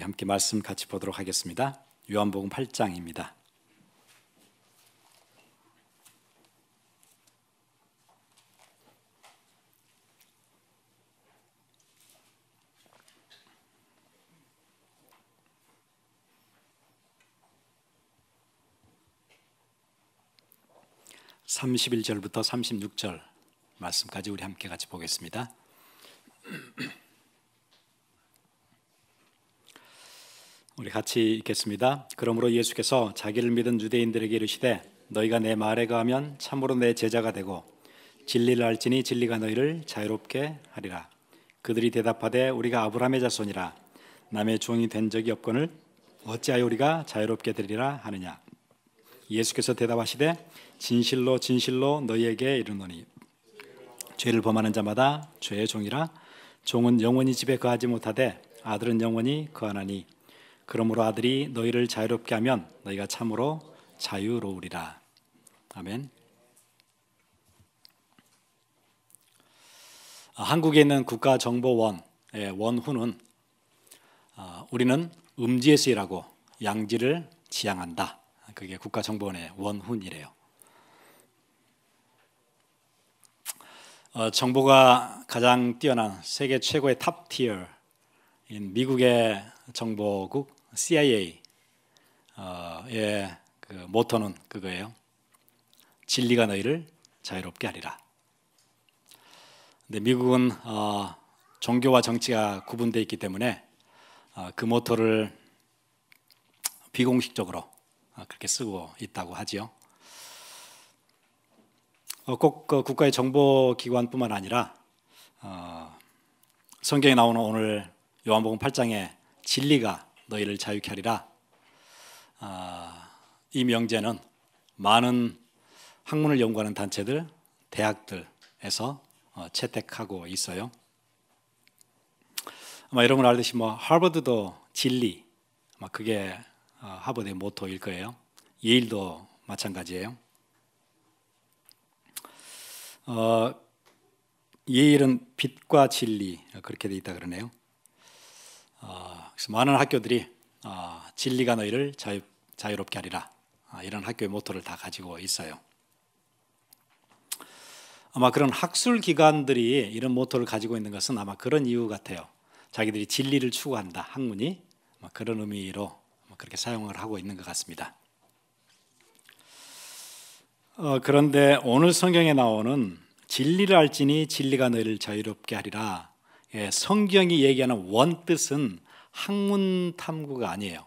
우리 함께 말씀 같이 보도록 하겠습니다. 요한복음 8장입니다. (31절부터) (36절) 말씀까지 우리 함께 같이 보겠습니다. 우리 같이 읽겠습니다. 그러므로 예수께서 자기를 믿은 유대인들에게 이르시되 너희가 내 말에 거하면 참으로 내 제자가 되고 진리를 알지니 진리가 너희를 자유롭게 하리라. 그들이 대답하되 우리가 아브라함의 자손이라 남의 종이 된 적이 없거늘 어찌하여 우리가 자유롭게 되리라 하느냐. 예수께서 대답하시되 진실로 진실로 너희에게 이르노니 죄를 범하는 자마다 죄의 종이라. 종은 영원히 집에 거하지 못하되 아들은 영원히 거하나니 그러므로 아들이 너희를 자유롭게 하면 너희가 참으로 자유로우리라. 아멘. 한국에 있는 국가정보원의 원훈은 우리는 음지에서 일하고 양지를 지향한다. 그게 국가정보원의 원훈이래요. 정보가 가장 뛰어난 세계 최고의 탑티어인 미국의 정보국 CIA의 그 모토는 그거예요. 진리가 너희를 자유롭게 하리라. 근데 미국은 종교와 정치가 구분되어 있기 때문에 그 모토를 비공식적으로 그렇게 쓰고 있다고 하지요. 꼭 국가의 정보기관뿐만 아니라 성경에 나오는 오늘 요한복음 8장에 진리가 너희를 자유케 하리라. 이 명제는 많은 학문을 연구하는 단체들, 대학들에서 채택하고 있어요. 아마 여러분 알듯이 하버드도 진리, 그게 하버드의 모토일 거예요. 예일도 마찬가지예요. 예일은 빛과 진리 그렇게 돼 있다 그러네요. 그래서 많은 학교들이 진리가 너희를 자유롭게 하리라, 이런 학교의 모토를 다 가지고 있어요. 아마 그런 학술 기관들이 이런 모토를 가지고 있는 것은 아마 그런 이유 같아요. 자기들이 진리를 추구한다, 학문이 그런 의미로 그렇게 사용을 하고 있는 것 같습니다. 그런데 오늘 성경에 나오는 진리를 알지니 진리가 너희를 자유롭게 하리라, 성경이 얘기하는 원뜻은 학문 탐구가 아니에요.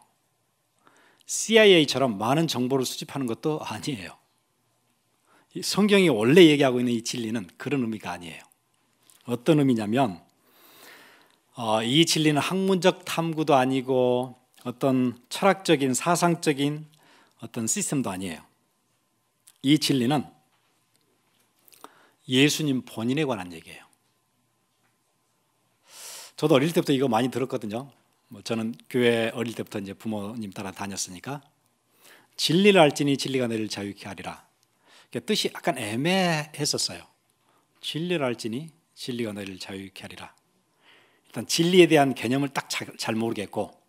CIA처럼 많은 정보를 수집하는 것도 아니에요. 성경이 원래 얘기하고 있는 이 진리는 그런 의미가 아니에요. 어떤 의미냐면 이 진리는 학문적 탐구도 아니고 어떤 철학적인 사상적인 어떤 시스템도 아니에요. 이 진리는 예수님 본인에 관한 얘기예요. 저도 어릴 때부터 이거 많이 들었거든요. 저는 교회 어릴 때부터 이제 부모님 따라 다녔으니까 진리를 알지니 진리가 너희를 자유케 하리라. 뜻이 약간 애매했었어요. 진리를 알지니 진리가 너희를 자유케 하리라. 일단 진리에 대한 개념을 딱 잘 모르겠고,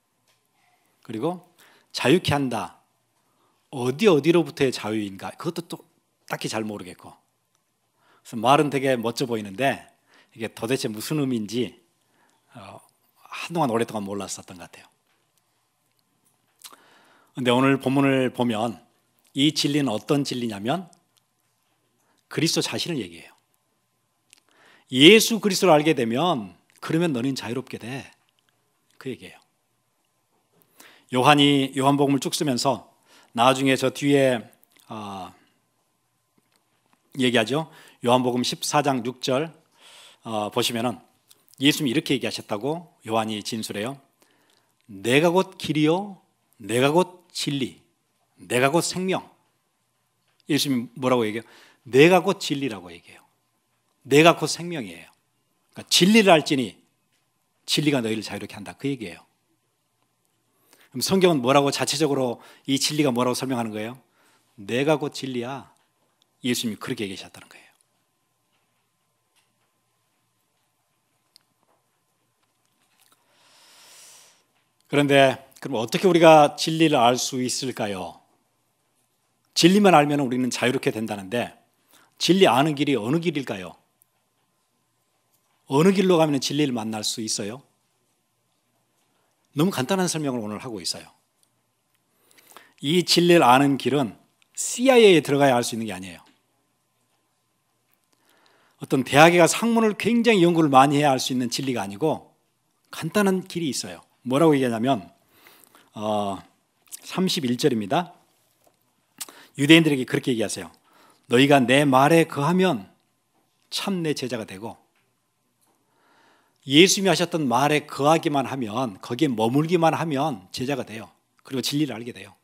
그리고 자유케 한다, 어디로부터의 자유인가, 그것도 또 딱히 잘 모르겠고, 그래서 말은 되게 멋져 보이는데 이게 도대체 무슨 의미인지 한동안 오랫동안 몰랐었던 것 같아요. 그런데 오늘 본문을 보면 이 진리는 어떤 진리냐면 그리스도 자신을 얘기해요. 예수 그리스도를 알게 되면 그러면 너는 자유롭게 돼, 그 얘기예요. 요한이 요한복음을 쭉 쓰면서 나중에 저 뒤에 얘기하죠. 요한복음 14장 6절 보시면은 예수님이 이렇게 얘기하셨다고 요한이 진술해요. 내가 곧 길이요, 내가 곧 진리, 내가 곧 생명. 예수님이 뭐라고 얘기해요? 내가 곧 진리라고 얘기해요. 내가 곧 생명이에요. 그러니까 진리를 알지니 진리가 너희를 자유롭게 한다, 그 얘기예요. 그럼 성경은 뭐라고 자체적으로 이 진리가 뭐라고 설명하는 거예요? 내가 곧 진리야. 예수님이 그렇게 얘기하셨다는 거예요. 그런데 그럼 어떻게 우리가 진리를 알 수 있을까요? 진리만 알면 우리는 자유롭게 된다는데 진리 아는 길이 어느 길일까요? 어느 길로 가면 진리를 만날 수 있어요? 너무 간단한 설명을 오늘 하고 있어요. 이 진리를 아는 길은 CIA에 들어가야 알 수 있는 게 아니에요. 어떤 대학에 가서 학문을 굉장히 연구를 많이 해야 알 수 있는 진리가 아니고 간단한 길이 있어요. 뭐라고 얘기하냐면 31절입니다. 유대인들에게 그렇게 얘기하세요. 너희가 내 말에 거하면 참 내 제자가 되고 예수님이 하셨던 말에 거하기만 하면 거기에 머물기만 하면 제자가 돼요. 그리고 진리를 알게 돼요.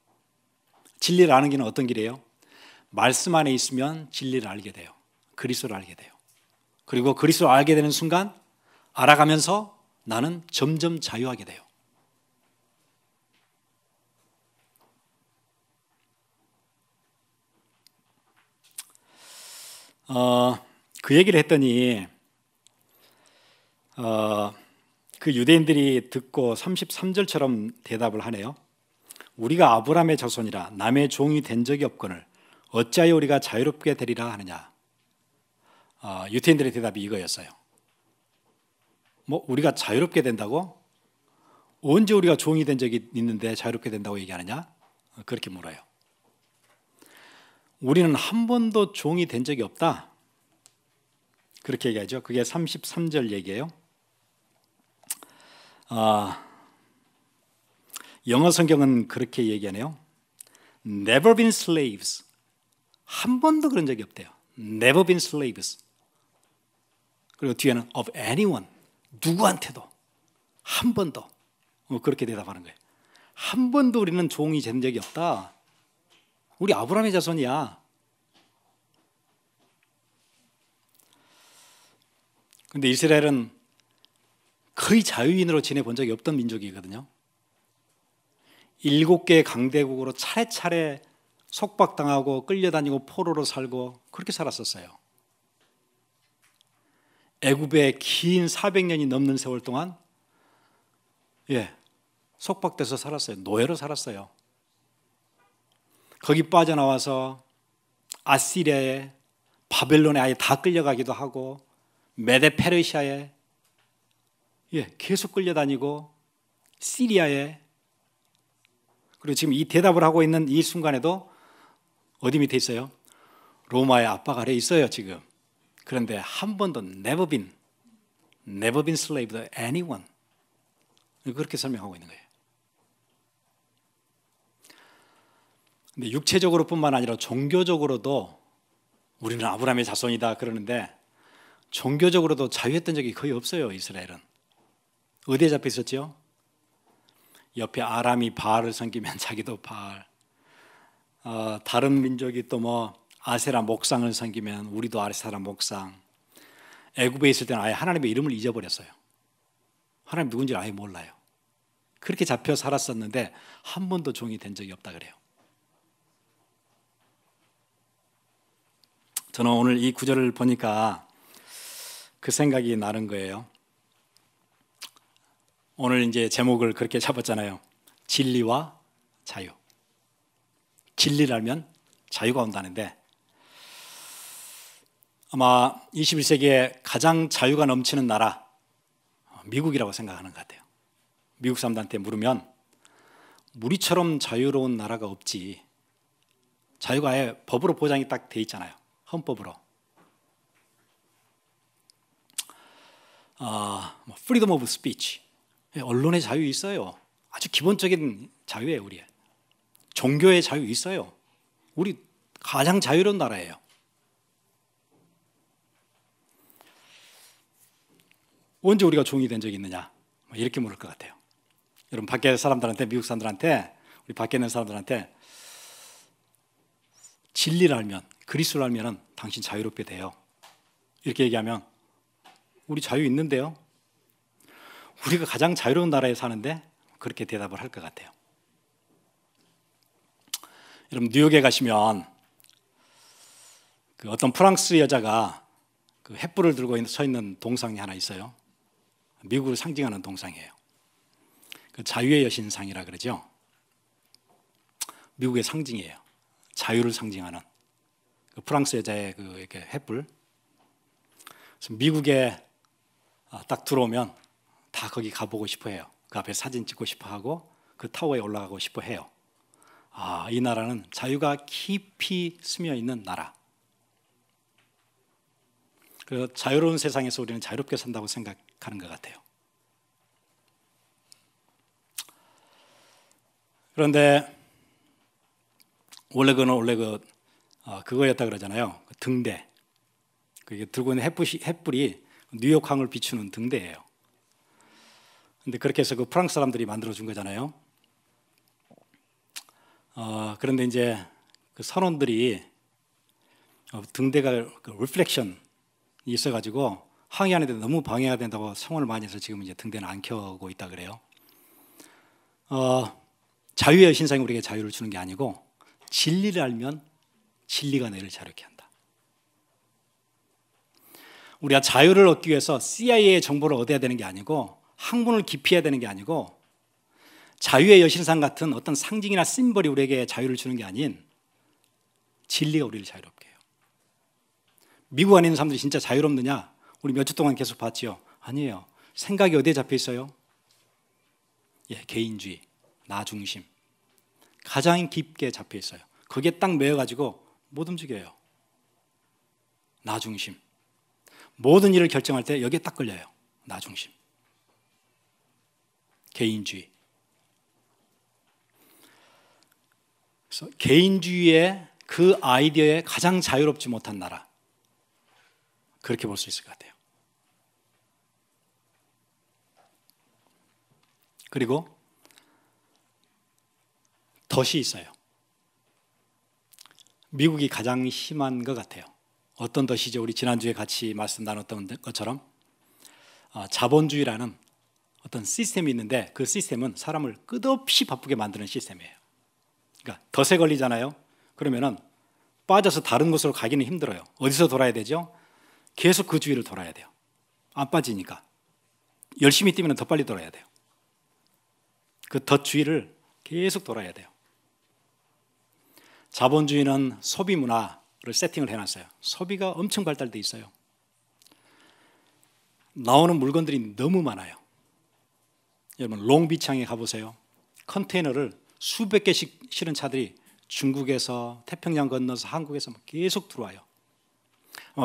진리를 아는 길은 어떤 길이에요? 말씀 안에 있으면 진리를 알게 돼요. 그리스도를 알게 돼요. 그리고 그리스도를 알게 되는 순간 알아가면서 나는 점점 자유하게 돼요. 그 얘기를 했더니 그 유대인들이 듣고 33절처럼 대답을 하네요. 우리가 아브라함의 자손이라 남의 종이 된 적이 없거늘 어찌하여 우리가 자유롭게 되리라 하느냐. 유대인들의 대답이 이거였어요. 뭐 우리가 자유롭게 된다고? 언제 우리가 종이 된 적이 있는데 자유롭게 된다고 얘기하느냐? 그렇게 물어요. 우리는 한 번도 종이 된 적이 없다. 그렇게 얘기하죠. 그게 33절 얘기예요. 영어 성경은 그렇게 얘기하네요. Never been slaves. 한 번도 그런 적이 없대요. Never been slaves. 그리고 뒤에는 of anyone. 누구한테도 한 번도 그렇게 대답하는 거예요. 한 번도 우리는 종이 된 적이 없다. 우리 아브라함의 자손이야. 근데 이스라엘은 거의 자유인으로 지내본 적이 없던 민족이거든요. 7개의 강대국으로 차례차례 속박당하고 끌려다니고 포로로 살고 그렇게 살았었어요. 애굽의 긴 400년이 넘는 세월 동안 속박돼서 살았어요. 노예로 살았어요. 거기 빠져나와서 아시리아에 바벨론에 아예 다 끌려가기도 하고 메데 페르시아에 계속 끌려다니고 시리아에 그리고 지금 이 대답을 하고 있는 이 순간에도 어디 밑에 있어요? 로마의 압박 아래에 있어요 지금. 그런데 한 번도 never been slave to anyone 그렇게 설명하고 있는 거예요. 근데 육체적으로 뿐만 아니라 종교적으로도 우리는 아브라함의 자손이다 그러는데 종교적으로도 자유했던 적이 거의 없어요. 이스라엘은 어디에 잡혀 있었죠? 옆에 아람이 바알을 섬기면 자기도 바알, 다른 민족이 또 뭐 아세라 목상을 섬기면 우리도 아세라 목상. 애굽에 있을 때는 아예 하나님의 이름을 잊어버렸어요. 하나님 누군지 아예 몰라요. 그렇게 잡혀 살았었는데 한 번도 종이 된 적이 없다 그래요. 저는 오늘 이 구절을 보니까 그 생각이 나는 거예요. 오늘 이제 제목을 그렇게 잡았잖아요. 진리와 자유. 진리를 알면 자유가 온다는데 아마 21세기에 가장 자유가 넘치는 나라 미국이라고 생각하는 것 같아요. 미국 사람들한테 물으면 우리처럼 자유로운 나라가 없지. 자유가 아예 법으로 보장이 딱 돼 있잖아요. 헌법으로. freedom of speech. 언론의 자유 있어요. 아주 기본적인 자유예요, 우리. 종교의 자유 있어요. 우리 가장 자유로운 나라예요. 언제 우리가 종이 된 적이 있느냐? 이렇게 물을 것 같아요. 여러분 밖에 사람들한테 미국 사람들한테 우리 밖에 있는 사람들한테 진리를 알면 그리스도를 알면 당신 자유롭게 돼요. 이렇게 얘기하면 우리 자유 있는데요. 우리가 가장 자유로운 나라에 사는데 그렇게 대답을 할 것 같아요. 여러분 뉴욕에 가시면 그 어떤 프랑스 여자가 그 횃불을 들고 서 있는 동상이 하나 있어요. 미국을 상징하는 동상이에요. 그 자유의 여신상이라 그러죠. 미국의 상징이에요. 자유를 상징하는 그 프랑스 여자의 그 이렇게 횃불. 그래서 미국에 딱 들어오면 다 거기 가보고 싶어 해요. 그 앞에 사진 찍고 싶어 하고 그 타워에 올라가고 싶어 해요. 이 나라는 자유가 깊이 스며 있는 나라. 그 자유로운 세상에서 우리는 자유롭게 산다고 생각하는 것 같아요. 그런데 원래 그거였다 그러잖아요. 그 등대. 그게 들고 있는 횃불이 뉴욕항을 비추는 등대예요. 근데 그렇게 해서 그 프랑스 사람들이 만들어 준 거잖아요. 그런데 이제 그 선원들이 등대가 그 리플렉션이 있어가지고 항해하는데 너무 방해가 된다고 성원을 많이 해서 지금 이제 등대는 안 켜고 있다 그래요. 자유의 여신상이 우리에게 자유를 주는 게 아니고 진리를 알면 진리가 너희를 자유롭게 한다. 우리가 자유를 얻기 위해서 CIA의 정보를 얻어야 되는 게 아니고 학문을 깊이 해야 되는 게 아니고 자유의 여신상 같은 어떤 상징이나 심벌이 우리에게 자유를 주는 게 아닌 진리가 우리를 자유롭게 해요. 미국 안에 있는 사람들이 진짜 자유롭느냐? 우리 몇 주 동안 계속 봤지요. 아니에요. 생각이 어디에 잡혀 있어요? 개인주의, 나 중심. 가장 깊게 잡혀 있어요. 거기에 딱 매여가지고 못 움직여요. 나 중심. 모든 일을 결정할 때 여기에 딱 걸려요. 나 중심. 개인주의. 그래서 개인주의의 그 아이디어에 가장 자유롭지 못한 나라. 그렇게 볼 수 있을 것 같아요. 그리고 덫이 있어요. 미국이 가장 심한 것 같아요. 어떤 덫이죠? 우리 지난주에 같이 말씀 나눴던 것처럼 자본주의라는 어떤 시스템이 있는데 그 시스템은 사람을 끝없이 바쁘게 만드는 시스템이에요. 그러니까 덫에 걸리잖아요. 그러면은 빠져서 다른 곳으로 가기는 힘들어요. 어디서 돌아야 되죠? 계속 그 주위를 돌아야 돼요. 안 빠지니까. 열심히 뛰면 더 빨리 돌아야 돼요. 그 덫 주위를 계속 돌아야 돼요. 자본주의는 소비 문화를 세팅을 해놨어요. 소비가 엄청 발달돼 있어요. 나오는 물건들이 너무 많아요. 여러분 롱비치항에 가보세요. 컨테이너를 수백 개씩 실은 차들이 중국에서 태평양 건너서 한국에서 계속 들어와요.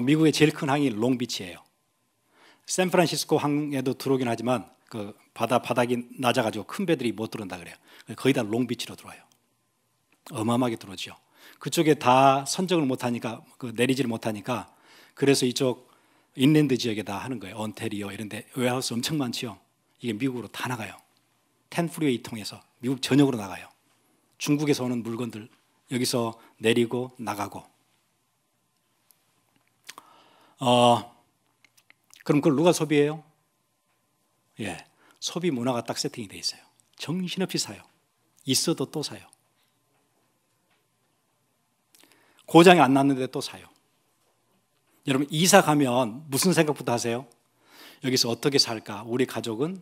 미국의 제일 큰 항이 롱비치예요. 샌프란시스코 항에도 들어오긴 하지만 그 바닥이 낮아가지고 큰 배들이 못 들어온다 그래요. 거의 다 롱비치로 들어와요. 어마어마하게 들어오죠. 그쪽에 다 선적을 못하니까 내리지를 못하니까 그래서 이쪽 인랜드 지역에다 하는 거예요. 온태리오 이런 데 웨어하우스 엄청 많지요. 이게 미국으로 다 나가요. 10 프리웨이 통해서 미국 전역으로 나가요. 중국에서 오는 물건들 여기서 내리고 나가고. 그럼 그걸 누가 소비해요? 소비 문화가 딱 세팅이 돼 있어요. 정신없이 사요. 있어도 또 사요. 고장이 안 났는데 또 사요. 여러분 이사 가면 무슨 생각부터 하세요? 여기서 어떻게 살까? 우리 가족은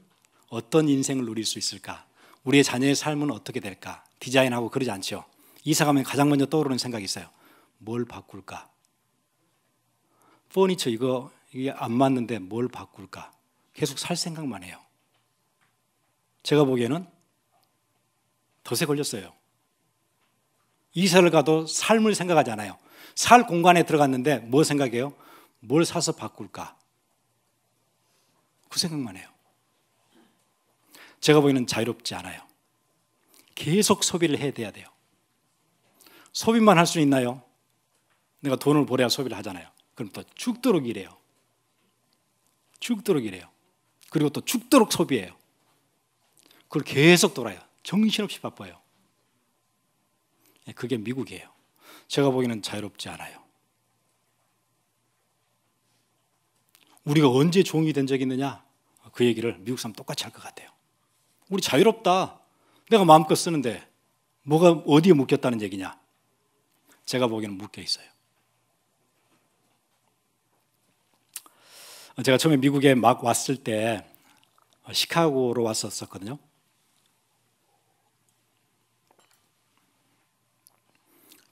어떤 인생을 누릴 수 있을까? 우리의 자녀의 삶은 어떻게 될까? 디자인하고 그러지 않죠. 이사 가면 가장 먼저 떠오르는 생각이 있어요. 뭘 바꿀까? 퍼니처 이게 안 맞는데 뭘 바꿀까? 계속 살 생각만 해요. 제가 보기에는 덫에 걸렸어요. 이사를 가도 삶을 생각하지 않아요. 살 공간에 들어갔는데 뭐 생각해요? 뭘 사서 바꿀까? 그 생각만 해요. 제가 보기에는 자유롭지 않아요. 계속 소비를 해야 돼요. 소비만 할 수 있나요? 내가 돈을 벌어야 소비를 하잖아요. 그럼 또 죽도록 일해요. 죽도록 일해요. 그리고 또 죽도록 소비해요. 그걸 계속 돌아요. 정신없이 바빠요. 그게 미국이에요. 제가 보기에는 자유롭지 않아요. 우리가 언제 종이 된 적이 있느냐? 그 얘기를 미국 사람 똑같이 할 것 같아요. 우리 자유롭다. 내가 마음껏 쓰는데 뭐가 어디에 묶였다는 얘기냐? 제가 보기에는 묶여 있어요. 제가 처음에 미국에 막 왔을 때 시카고로 왔었거든요.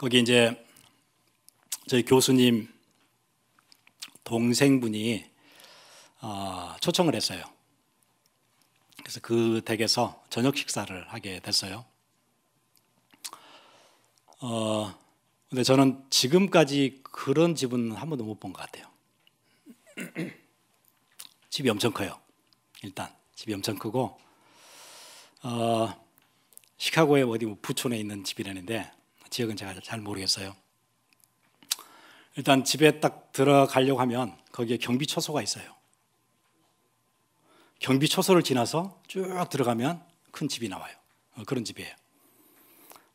거기 이제 저희 교수님 동생분이 초청을 했어요. 그래서 그 댁에서 저녁 식사를 하게 됐어요. 근데 저는 지금까지 그런 집은 한 번도 못 본 것 같아요. 집이 엄청 커요. 일단 집이 엄청 크고 시카고의 어디 부촌에 있는 집이라는데 지역은 제가 잘 모르겠어요. 일단 집에 딱 들어가려고 하면 거기에 경비초소가 있어요. 경비초소를 지나서 쭉 들어가면 큰 집이 나와요. 그런 집이에요.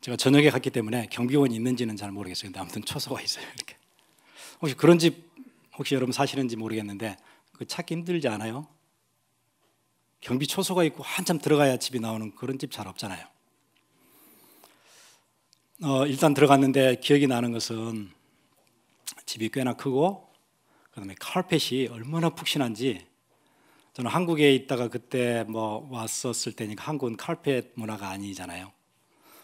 제가 저녁에 갔기 때문에 경비원이 있는지는 잘 모르겠어요. 근데 아무튼 초소가 있어요. 이렇게. 혹시 그런 집 혹시 여러분 사시는지 모르겠는데 그 찾기 힘들지 않아요? 경비초소가 있고 한참 들어가야 집이 나오는 그런 집 잘 없잖아요. 일단 들어갔는데 기억이 나는 것은 집이 꽤나 크고 그다음에 카펫이 얼마나 푹신한지. 저는 한국에 있다가 그때 뭐 왔었을 때니까 한국은 카펫 문화가 아니잖아요.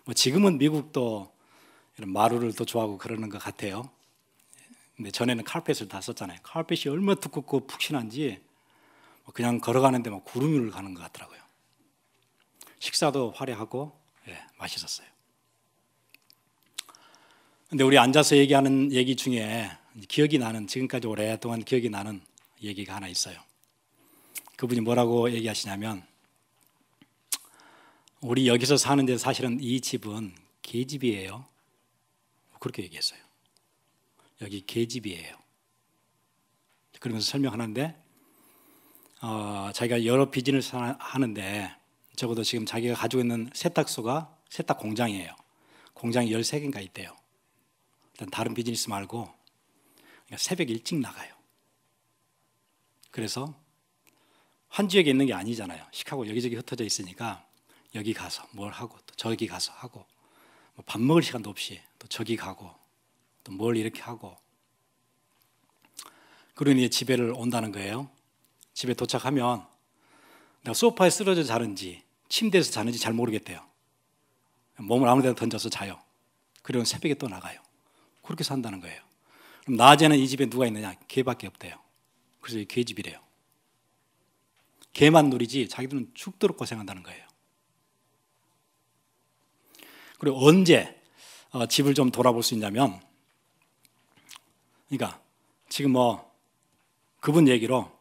뭐 지금은 미국도 이런 마루를 더 좋아하고 그러는 것 같아요. 근데 전에는 카펫을 다 썼잖아요. 카펫이 얼마나 두껍고 푹신한지 그냥 걸어가는데 막 구름을 가는 것 같더라고요. 식사도 화려하고 맛있었어요. 근데 우리 앉아서 얘기하는 얘기 중에 기억이 나는, 지금까지 오랫동안 기억이 나는 얘기가 하나 있어요. 그분이 뭐라고 얘기하시냐면, 우리 여기서 사는데 사실은 이 집은 계집이에요. 그렇게 얘기했어요. 여기 계집이에요. 그러면서 설명하는데 자기가 여러 비즈니스를 하는데 적어도 지금 자기가 가지고 있는 세탁소가 세탁 공장이에요. 공장이 13개인가 있대요. 일단 다른 비즈니스 말고 그러니까 새벽 일찍 나가요. 그래서 한 지역에 있는 게 아니잖아요. 시카고 여기저기 흩어져 있으니까 여기 가서 뭘 하고 또 저기 가서 하고 밥 먹을 시간도 없이 또 저기 가고 또 뭘 이렇게 하고, 그러니 집에를 온다는 거예요. 집에 도착하면 내가 소파에 쓰러져 자는지 침대에서 자는지 잘 모르겠대요. 몸을 아무 데나 던져서 자요. 그리고 새벽에 또 나가요. 그렇게 산다는 거예요. 그럼 낮에는 이 집에 누가 있느냐? 개밖에 없대요. 그래서 이 개집이래요. 개만 누리지 자기들은 죽도록 고생한다는 거예요. 그리고 언제 집을 좀 돌아볼 수 있냐면, 그러니까 지금 뭐 그분 얘기로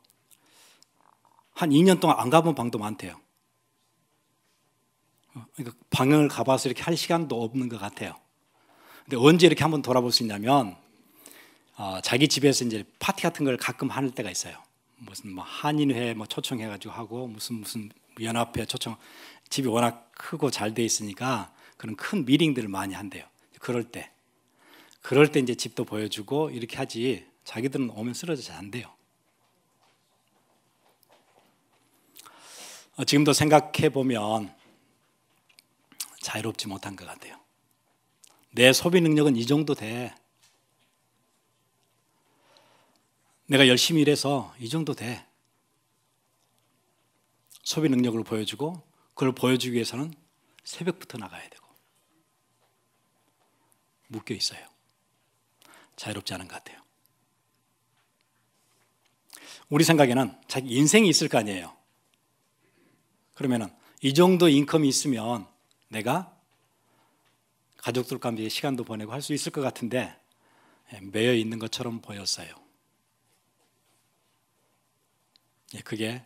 한 2년 동안 안 가본 방도 많대요. 그러니까 방을 가봐서 이렇게 할 시간도 없는 것 같아요. 근데 언제 이렇게 한번 돌아볼 수 있냐면 자기 집에서 이제 파티 같은 걸 가끔 하는 때가 있어요. 무슨 뭐 한인회 뭐 초청해가지고 하고 무슨 연합회 초청, 집이 워낙 크고 잘 돼 있으니까 그런 큰 미팅들을 많이 한대요. 그럴 때 이제 집도 보여주고 이렇게 하지 자기들은 오면 쓰러져 잔대요. 지금도 생각해 보면 자유롭지 못한 것 같아요. 내 소비 능력은 이 정도 돼. 내가 열심히 일해서 이 정도 돼. 소비 능력을 보여주고 그걸 보여주기 위해서는 새벽부터 나가야 되고 묶여 있어요. 자유롭지 않은 것 같아요. 우리 생각에는 자기 인생이 있을 거 아니에요. 그러면은 이 정도 인컴이 있으면 내가 가족들과 함께 시간도 보내고 할 수 있을 것 같은데 매여 있는 것처럼 보였어요. 그게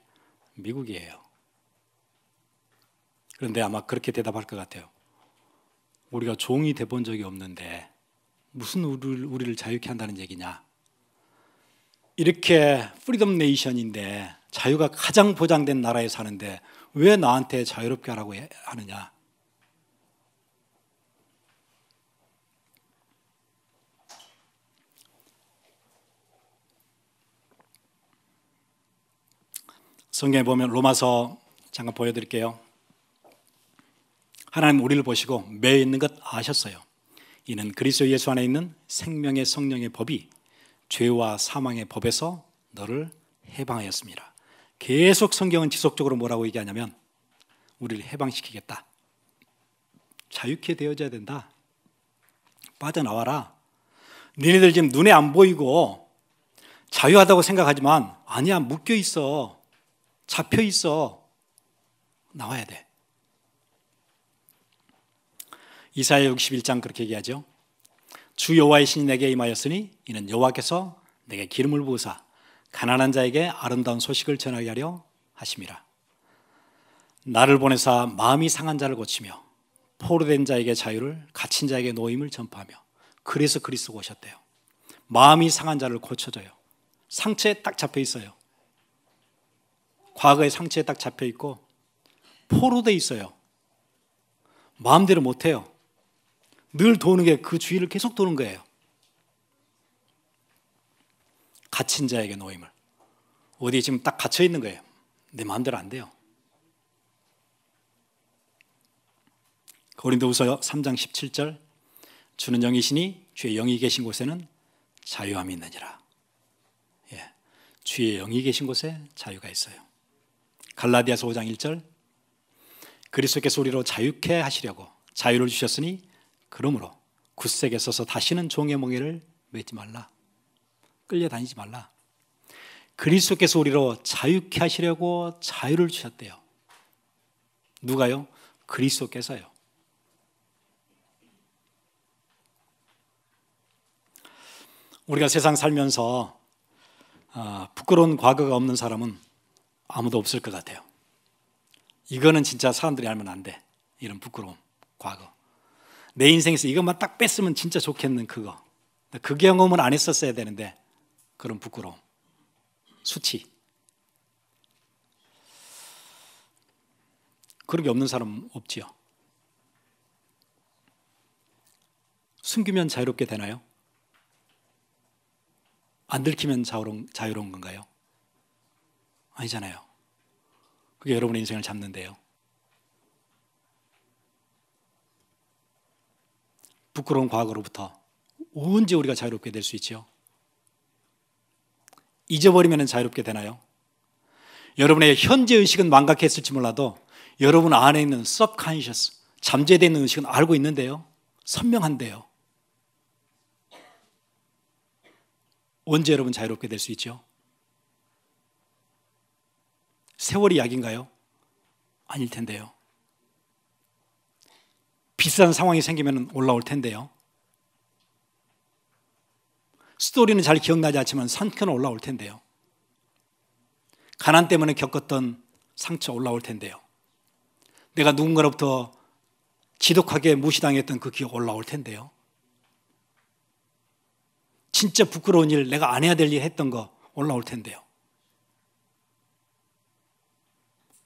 미국이에요. 그런데 아마 그렇게 대답할 것 같아요. 우리가 종이 돼본 적이 없는데 무슨 우리를 자유케 한다는 얘기냐. 이렇게 프리덤 네이션인데 자유가 가장 보장된 나라에 사는데 왜 나한테 자유롭게 하라고 하느냐. 성경에 보면 로마서 잠깐 보여드릴게요. 하나님 우리를 보시고 매여 있는 것 아셨어요. 이는 그리스도 예수 안에 있는 생명의 성령의 법이 죄와 사망의 법에서 너를 해방하였습니다. 계속 성경은 지속적으로 뭐라고 얘기하냐면 우리를 해방시키겠다. 자유케 되어져야 된다. 빠져나와라. 너희들 지금 눈에 안 보이고 자유하다고 생각하지만 아니야, 묶여 있어. 잡혀 있어. 나와야 돼. 이사야 61장 그렇게 얘기하죠. 주 여호와의 신이 내게 임하였으니 이는 여호와께서 내게 기름을 부으사 가난한 자에게 아름다운 소식을 전하게 하려 하심이라. 나를 보내사 마음이 상한 자를 고치며 포로된 자에게 자유를, 갇힌 자에게 노임을 전파하며. 그래서 그리스도가 오셨대요. 마음이 상한 자를 고쳐줘요. 상처에 딱 잡혀 있어요. 과거의 상처에 딱 잡혀 있고 포로돼 있어요. 마음대로 못해요. 늘 도는 게 그 주위를 계속 도는 거예요. 갇힌 자에게 노임을. 어디 지금 딱 갇혀 있는 거예요. 내 마음대로 안 돼요. 고린도후서 3장 17절 주는 영이시니 주의 영이 계신 곳에는 자유함이 있느니라. 예, 주의 영이 계신 곳에 자유가 있어요. 갈라디아서 5장 1절 그리스도께서 우리로 자유케 하시려고 자유를 주셨으니 그러므로 굳세게 서서 다시는 종의 멍에를 매지 말라. 끌려다니지 말라. 그리스도께서 우리로 자유케 하시려고 자유를 주셨대요. 누가요? 그리스도께서요. 우리가 세상 살면서 부끄러운 과거가 없는 사람은 아무도 없을 것 같아요. 이거는 진짜 사람들이 알면 안 돼. 이런 부끄러움, 과거. 내 인생에서 이것만 딱 뺐으면 진짜 좋겠는 그거. 그 경험은 안 했었어야 되는데 그런 부끄러움, 수치. 그런 게 없는 사람은 없지요. 숨기면 자유롭게 되나요? 안 들키면 자유로운 건가요? 아니잖아요. 그게 여러분의 인생을 잡는데요. 부끄러운 과거로부터 언제 우리가 자유롭게 될 수 있지요? 잊어버리면 자유롭게 되나요? 여러분의 현재 의식은 망각했을지 몰라도 여러분 안에 있는 subconscious, 잠재되어 있는 의식은 알고 있는데요. 선명한데요. 언제 여러분 자유롭게 될 수 있죠? 세월이 약인가요? 아닐 텐데요. 비싼 상황이 생기면 올라올 텐데요. 스토리는 잘 기억나지 않지만 상처는 올라올 텐데요. 가난 때문에 겪었던 상처 올라올 텐데요. 내가 누군가로부터 지독하게 무시당했던 그 기억 올라올 텐데요. 진짜 부끄러운 일, 내가 안 해야 될 일 했던 거 올라올 텐데요.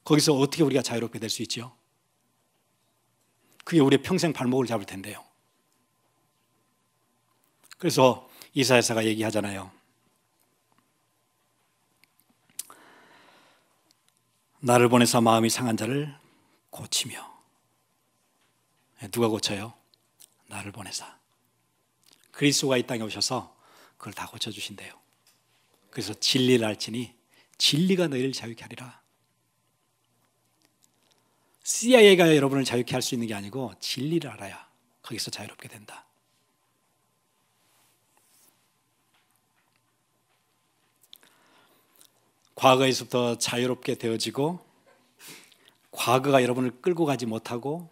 거기서 어떻게 우리가 자유롭게 될 수 있죠? 그게 우리의 평생 발목을 잡을 텐데요. 그래서 이사야서가 얘기하잖아요. 나를 보내서 마음이 상한 자를 고치며. 누가 고쳐요? 나를 보내사. 그리스도가 이 땅에 오셔서 그걸 다 고쳐주신대요. 그래서 진리를 알지니 진리가 너희를 자유케 하리라. CIA가 여러분을 자유케 할 수 있는 게 아니고 진리를 알아야 거기서 자유롭게 된다. 과거에서부터 자유롭게 되어지고 과거가 여러분을 끌고 가지 못하고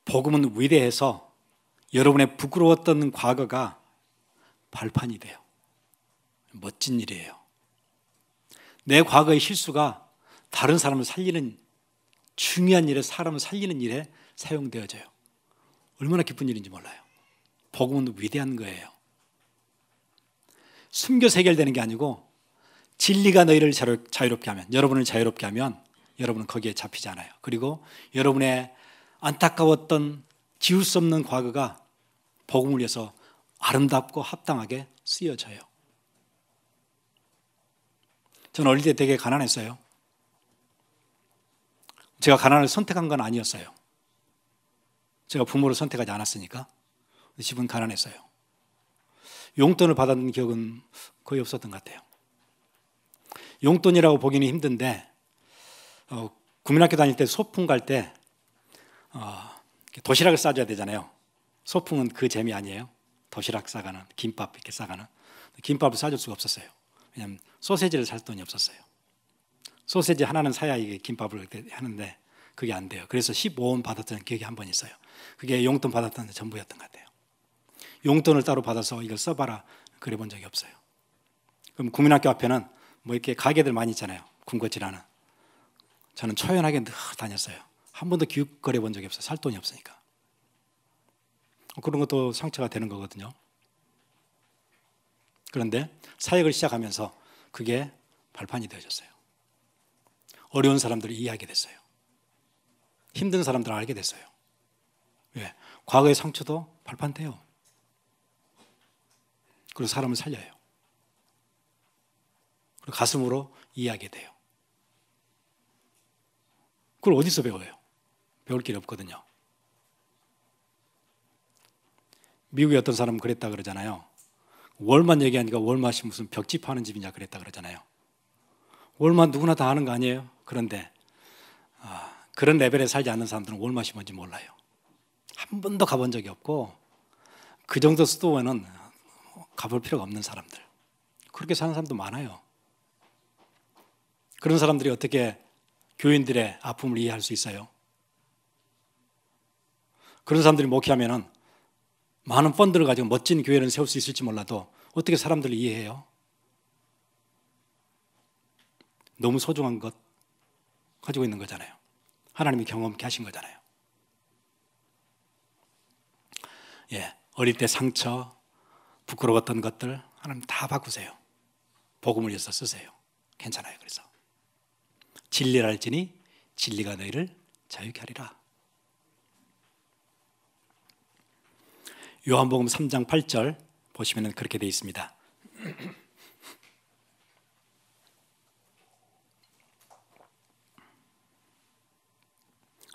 복음은 위대해서 여러분의 부끄러웠던 과거가 발판이 돼요. 멋진 일이에요. 내 과거의 실수가 다른 사람을 살리는 중요한 일에, 사람을 살리는 일에 사용되어져요. 얼마나 기쁜 일인지 몰라요. 복음은 위대한 거예요. 숨겨서 해결되는 게 아니고 진리가 너희를 자유롭게 하면, 여러분을 자유롭게 하면 여러분은 거기에 잡히지 않아요. 그리고 여러분의 안타까웠던 지울 수 없는 과거가 복음을 위해서 아름답고 합당하게 쓰여져요. 저는 어릴 때 되게 가난했어요. 제가 가난을 선택한 건 아니었어요. 제가 부모를 선택하지 않았으니까. 집은 가난했어요. 용돈을 받았는 기억은 거의 없었던 것 같아요. 용돈이라고 보기는 힘든데 국민학교 다닐 때 소풍 갈 때 도시락을 싸줘야 되잖아요. 소풍은 그 재미 아니에요? 도시락 싸가는, 김밥 이렇게 싸가는. 김밥을 싸줄 수가 없었어요. 왜냐하면 소세지를 살 돈이 없었어요. 소세지 하나는 사야 이게 김밥을 하는데 그게 안 돼요. 그래서 15원 받았던 기억이 한 번 있어요. 그게 용돈 받았던 데 전부였던 것 같아요. 용돈을 따로 받아서 이걸 써봐라 그래 본 적이 없어요. 그럼 국민학교 앞에는 뭐 이렇게 가게들 많이 있잖아요. 군것질하는. 저는 초연하게 늘 다녔어요. 한 번도 기웃거려 본 적이 없어요. 살 돈이 없으니까. 그런 것도 상처가 되는 거거든요. 그런데 사역을 시작하면서 그게 발판이 되어졌어요. 어려운 사람들을 이해하게 됐어요. 힘든 사람들을 알게 됐어요. 왜? 과거의 상처도 발판돼요. 그리고 사람을 살려요. 그리고 가슴으로 이해하게 돼요. 그걸 어디서 배워요? 배울 길이 없거든요. 미국의 어떤 사람은 그랬다 그러잖아요. 월만 얘기하니까 월맛이 무슨 벽지 파는 집이냐 그랬다 그러잖아요. 월맛 누구나 다 아는 거 아니에요? 그런데 그런 레벨에 살지 않는 사람들은 월맛이 뭔지 몰라요. 한 번도 가본 적이 없고 그 정도 수도원은 가볼 필요가 없는 사람들. 그렇게 사는 사람도 많아요. 그런 사람들이 어떻게 교인들의 아픔을 이해할 수 있어요? 그런 사람들이 목회하면은 많은 펀드를 가지고 멋진 교회를 세울 수 있을지 몰라도 어떻게 사람들을 이해해요? 너무 소중한 것 가지고 있는 거잖아요. 하나님이 경험케 하신 거잖아요. 어릴 때 상처, 부끄러웠던 것들 하나님 다 바꾸세요. 복음을 위해서 쓰세요. 괜찮아요. 그래서 진리를 알지니 진리가 너희를 자유케 하리라. 요한복음 3장 8절 보시면 그렇게 되어 있습니다.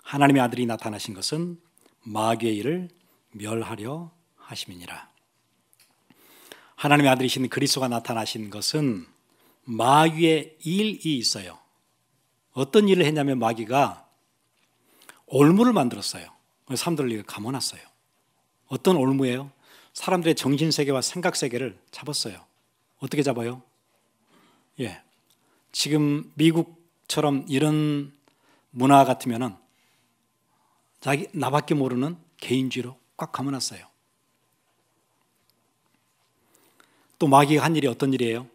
하나님의 아들이 나타나신 것은 마귀의 일을 멸하려 하심이니라. 하나님의 아들이신 그리스도가 나타나신 것은 마귀의 일이 있어요. 어떤 일을 했냐면 마귀가 올무를 만들었어요. 사람들을 감아놨어요. 어떤 올무예요? 사람들의 정신세계와 생각세계를 잡았어요. 어떻게 잡아요? 지금 미국처럼 이런 문화 같으면은 나밖에 모르는 개인주의로 꽉 감아놨어요. 또 마귀가 한 일이 어떤 일이에요?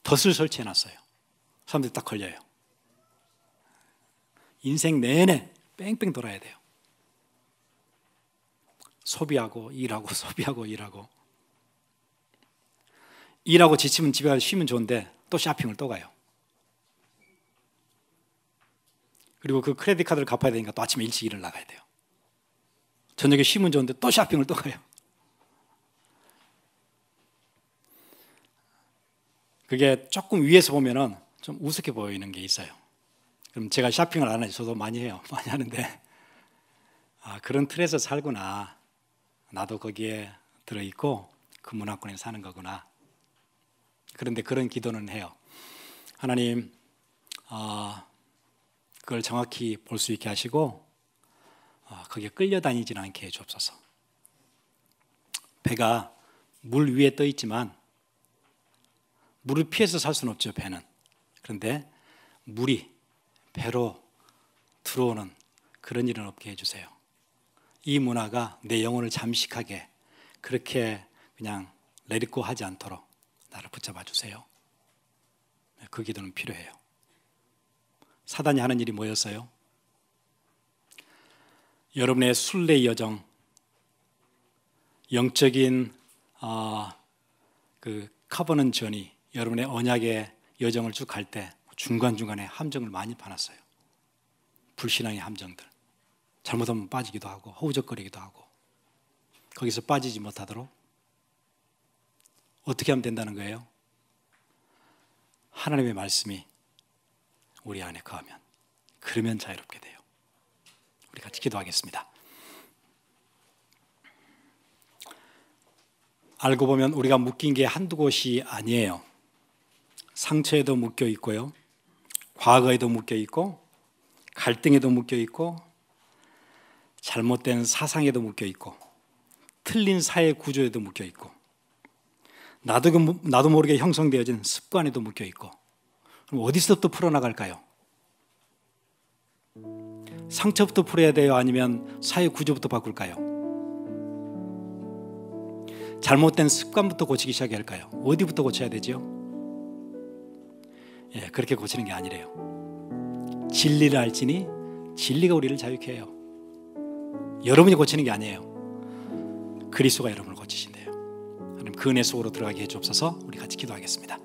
덫을 설치해놨어요. 사람들이 딱 걸려요. 인생 내내 뺑뺑 돌아야 돼요. 소비하고 일하고 소비하고 일하고. 일하고 지치면 집에 가서 쉬면 좋은데 또 쇼핑을 또 가요. 그리고 그 크레딧 카드를 갚아야 되니까 또 아침에 일찍 일을 나가야 돼요. 저녁에 쉬면 좋은데 또 쇼핑을 또 가요. 그게 조금 위에서 보면은 좀 우습게 보이는 게 있어요. 그럼 제가 쇼핑을 안 해요. 저도 많이 해요. 많이 하는데 그런 틀에서 살구나. 나도 거기에 들어있고 그 문화권에 사는 거구나. 그런데 그런 기도는 해요. 하나님 그걸 정확히 볼 수 있게 하시고 거기에 끌려다니지는 않게 해주옵소서. 배가 물 위에 떠 있지만 물을 피해서 살 수는 없죠. 배는. 그런데 물이 배로 들어오는 그런 일은 없게 해주세요. 이 문화가 내 영혼을 잠식하게 그렇게 그냥 내리고 하지 않도록 나를 붙잡아 주세요. 그 기도는 필요해요. 사단이 하는 일이 뭐였어요? 여러분의 순례 여정, 영적인 그 커버넌 저니, 여러분의 언약의 여정을 쭉 갈 때 중간중간에 함정을 많이 파놨어요. 불신앙의 함정들. 잘못하면 빠지기도 하고 허우적거리기도 하고 거기서 빠지지 못하도록 어떻게 하면 된다는 거예요? 하나님의 말씀이 우리 안에 거하면 그러면 자유롭게 돼요. 우리 같이 기도하겠습니다. 알고 보면 우리가 묶인 게 한두 곳이 아니에요. 상처에도 묶여 있고요. 과거에도 묶여 있고 갈등에도 묶여 있고 잘못된 사상에도 묶여 있고 틀린 사회 구조에도 묶여 있고, 나도 모르게 형성되어진 습관에도 묶여 있고, 그럼 어디서부터 풀어나갈까요? 상처부터 풀어야 돼요? 아니면 사회 구조부터 바꿀까요? 잘못된 습관부터 고치기 시작할까요? 어디부터 고쳐야 되죠? 그렇게 고치는 게 아니래요. 진리를 알지니 진리가 우리를 자유케 해요. 여러분이 고치는 게 아니에요. 그리스도가 여러분을 고치신대요. 하나님 그 은혜 속으로 들어가게 해주옵소서. 우리 같이 기도하겠습니다.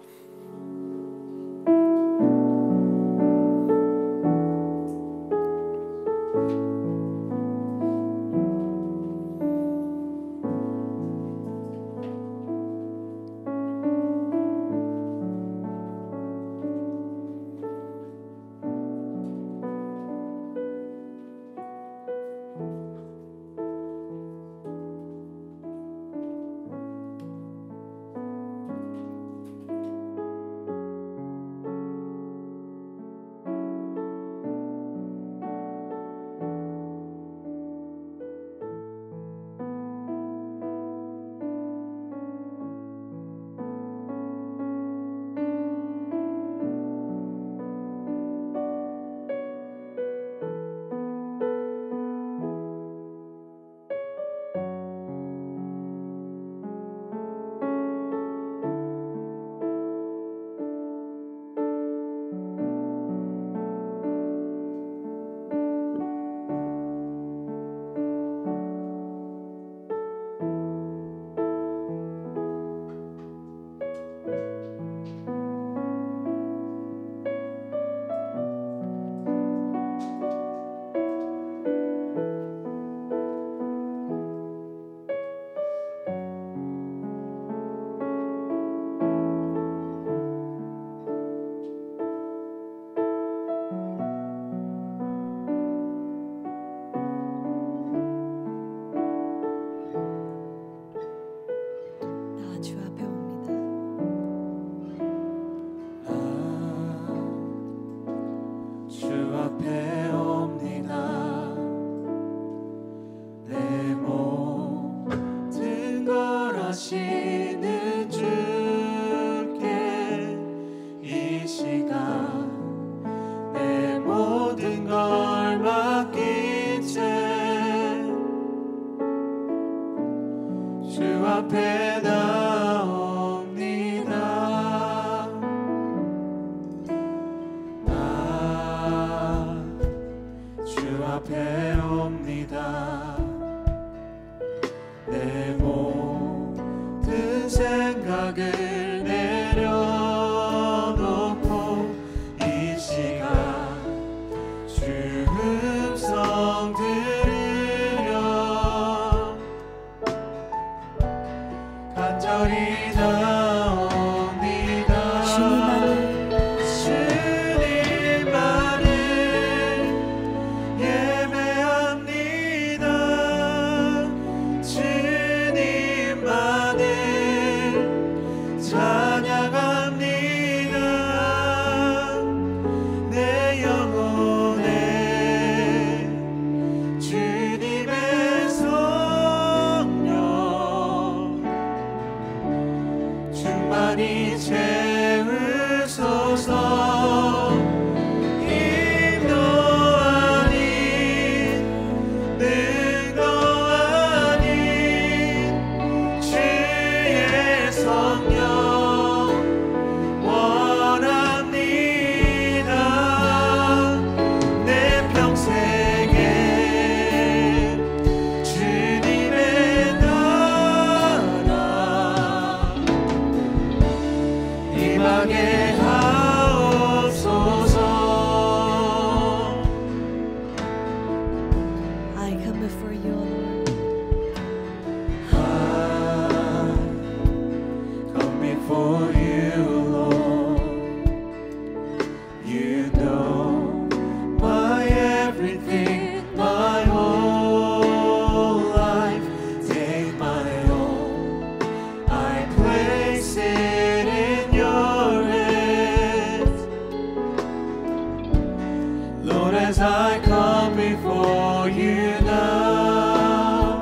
As I come before you now,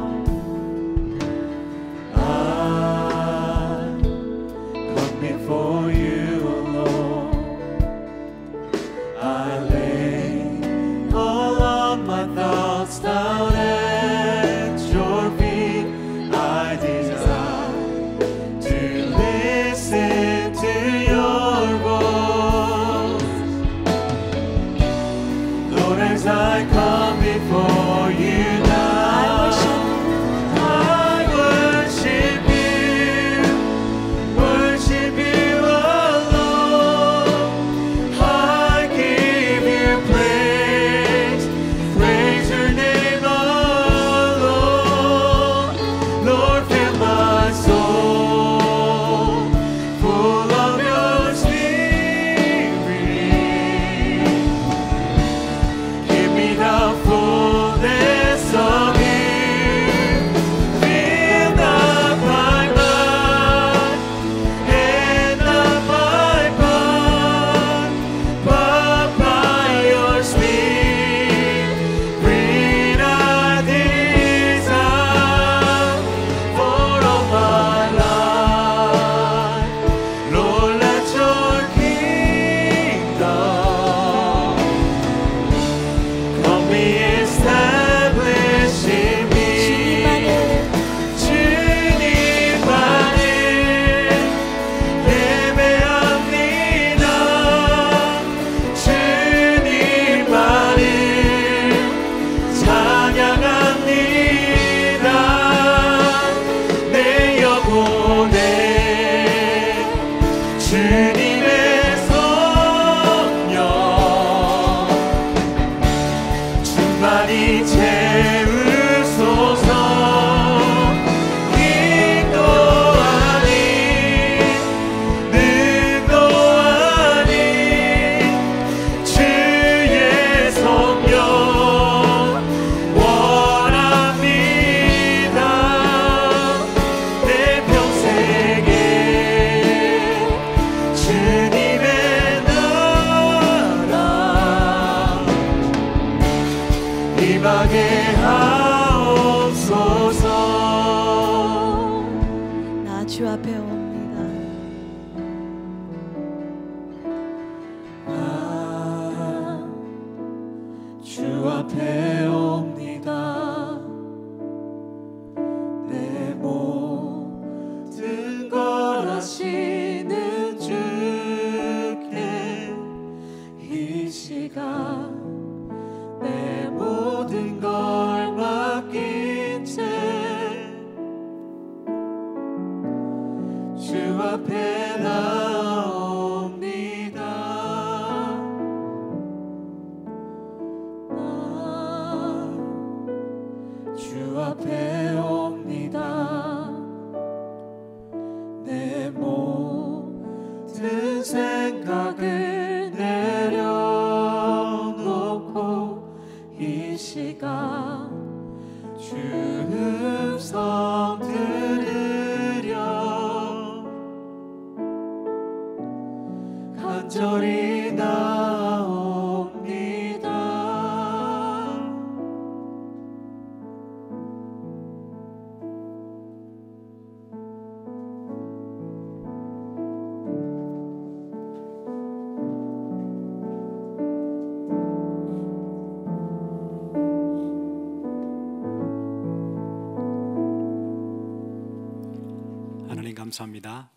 감사합니다.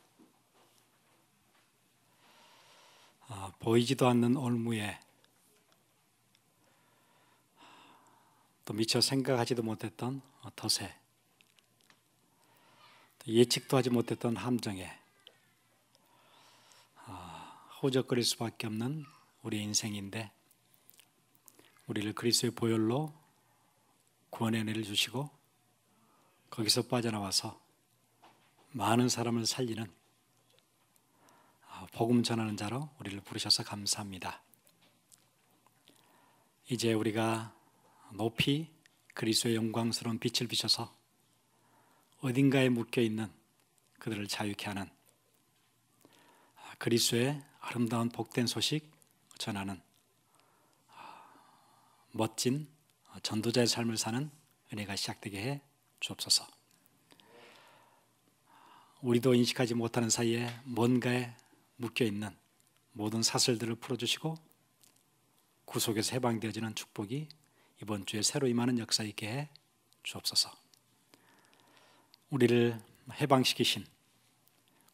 보이지도 않는 올무에 또 미처 생각하지도 못했던 덫에 예측도 하지 못했던 함정에 허우적거릴 수밖에 없는 우리 인생인데 우리를 그리스도의 보혈로 구원의 은혜를 주시고 거기서 빠져나와서 많은 사람을 살리는 복음 전하는 자로 우리를 부르셔서 감사합니다. 이제 우리가 높이 그리스도의 영광스러운 빛을 비춰서 어딘가에 묶여있는 그들을 자유케 하는 그리스도의 아름다운 복된 소식 전하는 멋진 전도자의 삶을 사는 은혜가 시작되게 해 주옵소서. 우리도 인식하지 못하는 사이에 뭔가에 묶여있는 모든 사슬들을 풀어주시고 구속에서 해방되어지는 축복이 이번 주에 새로 임하는 역사 있게 해 주옵소서. 우리를 해방시키신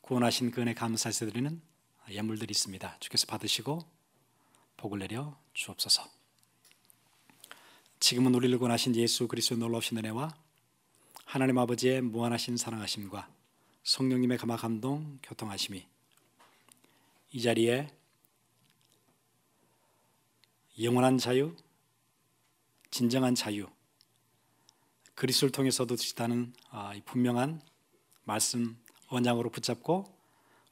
구원하신 그 은혜 감사해서 드리는 예물들이 있습니다. 주께서 받으시고 복을 내려 주옵소서. 지금은 우리를 구원하신 예수 그리스도의 놀라우신 은혜와 하나님 아버지의 무한하신 사랑하심과 성령님의 감화 감동 교통하심이 이 자리에 영원한 자유, 진정한 자유, 그리스도를 통해서도 얻으시다는 이 분명한 말씀 언약으로 붙잡고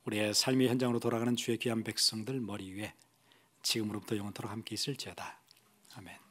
우리의 삶의 현장으로 돌아가는 주의 귀한 백성들 머리 위에 지금으로부터 영원토록 함께 있을지어다. 아멘.